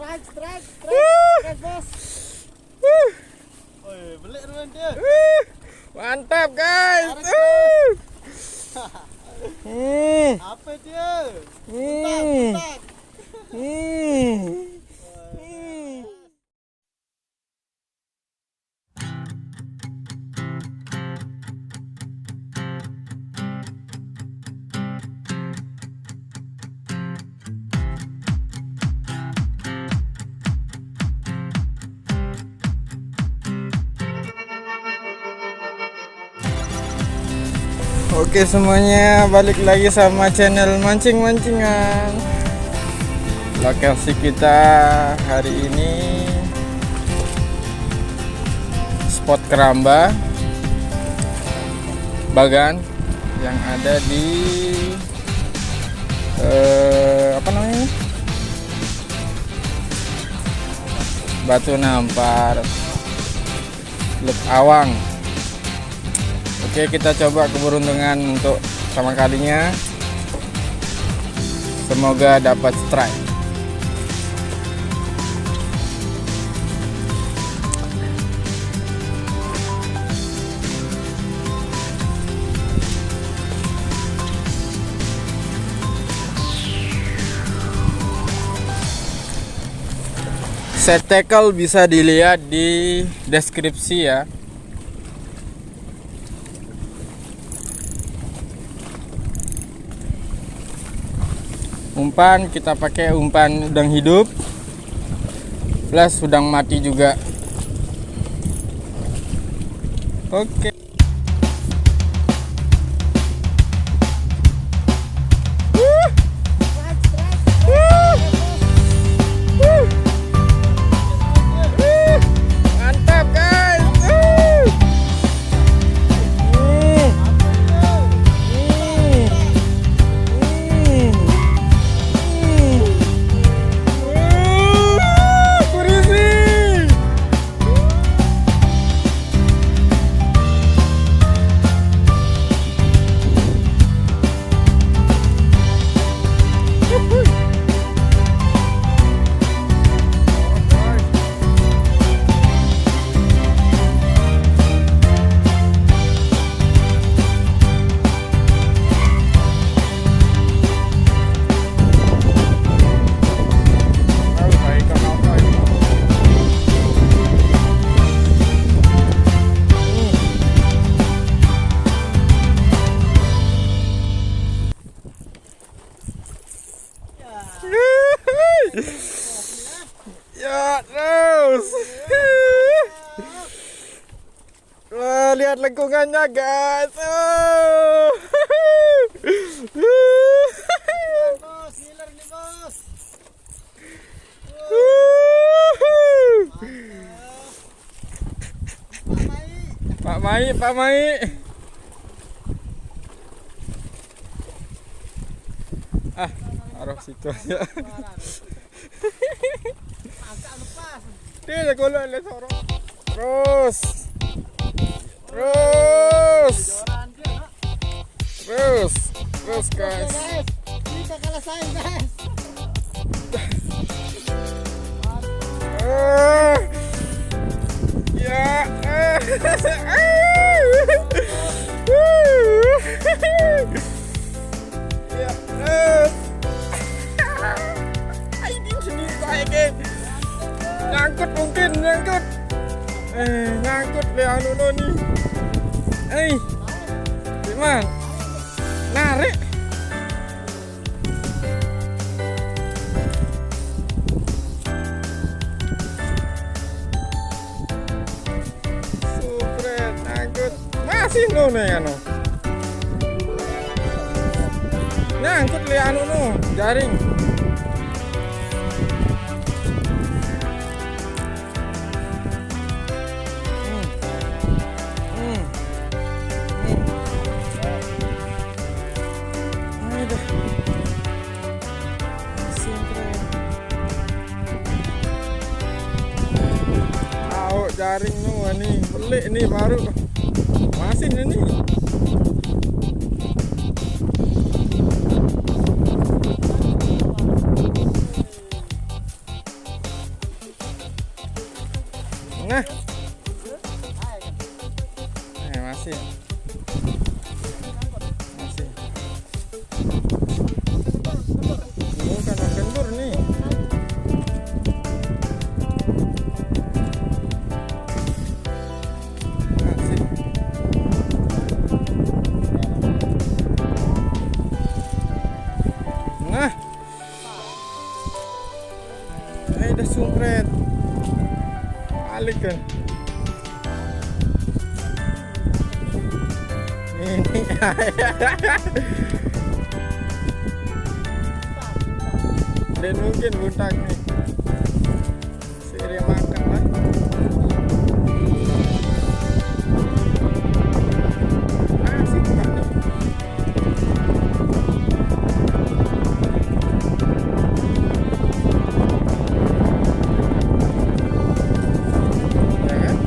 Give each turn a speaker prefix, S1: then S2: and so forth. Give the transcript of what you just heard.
S1: strike, bos. Woi, belik duluan dia.
S2: Mantap guys.
S1: Apa dia? Bentak.
S2: Oke semuanya, balik lagi sama channel mancing-mancingan. Lokasi kita hari ini spot keramba bagan yang ada di Batu Nampar, Luk Awang. Oke, kita coba keberuntungan untuk pertama kalinya. Semoga dapat strike. Set tackle bisa dilihat di deskripsi ya. Umpan kita pakai umpan udang hidup plus udang mati juga. Oke. Mantap guys. Ya terus. Wah, lihat lengkungannya guys.
S1: Bos, ngiler nih bos.
S2: Pak Mai. Taruh situ aja.
S1: Agak lepas.
S2: Dia golok le sorong. Terus guys.
S1: Kita kalah saing guys.
S2: Nyangkut le anu nih. Gimana? Narik. Supret, nyangkut. Masih nih anu. Nyangkut le anu jaring. Jaring nih, belik nih baru masih nih. Nah, masih. Masih. Bukan kendur nih. Masih. Nah. Udah sumpret. Balik kan. Ini dan mungkin butak nih seri makan lah. Asik kan nih. Ya kan?